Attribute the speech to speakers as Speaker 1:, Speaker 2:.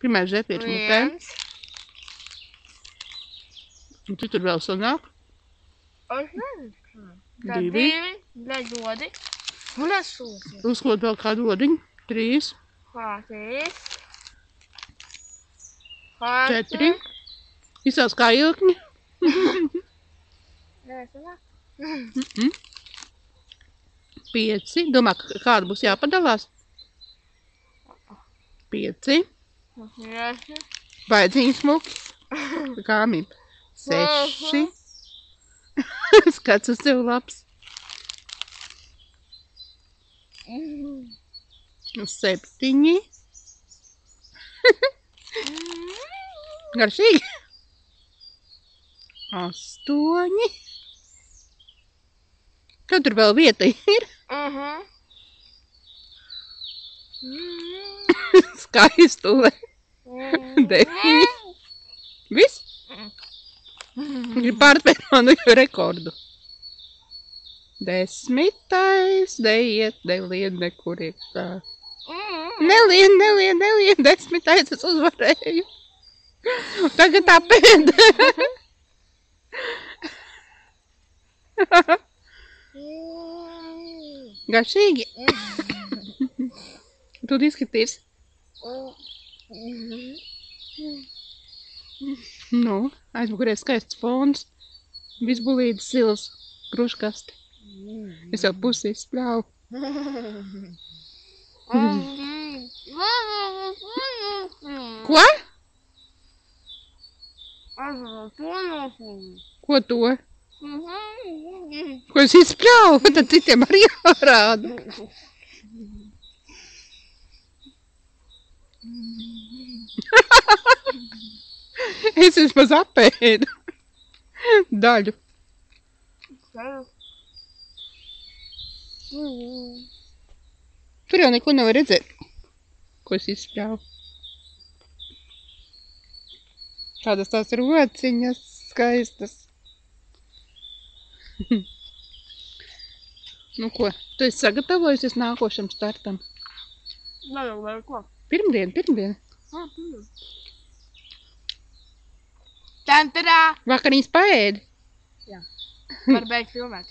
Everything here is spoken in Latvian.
Speaker 1: Pirmais žēpīrs mutē. Un tu tur vēl sanāk?
Speaker 2: Es nezinu.
Speaker 1: Divi.
Speaker 2: Dodi. Un es sūsi.
Speaker 1: Uzklot vēl kādu odiņu. 3. 4. Izsauc kā ilkņi.
Speaker 2: Nē, sanāk.
Speaker 1: 5. Domā, kāda būs jāpadalās? 5. Baidziņas smuki. Kāmība. 6. Skats uz tev labs. 7. Garšīgi. 8. Kā tur vēl vieta ir? Skaistule. 9. Viss? Grib pārspēt manu rekordu. 10. Nelien nekur iekšā. Nelien. 10. es uzvarēju. Tagad tā pēdējā. Garšīgi. Tu izskaties. Nu, aizmugurē skaists fons. Visbulīdas sils kruškasti. Es jau pusi izspļāvu. Ko? Ko to? Ko es izspļāvu? Tad citiem arī jārāda. Es vismaz apēdu daļu. Tur jau neko nevar redzēt, ko es izspļāvu. Kādas tās rociņas skaistas. Nu ko, tu esi sagatavojusies nākošam startam?
Speaker 2: Vai ko?
Speaker 1: Pirmdien.
Speaker 2: Tantarā!
Speaker 1: Vakar viņas paēdi.
Speaker 2: Jā. Var beigt filmēt.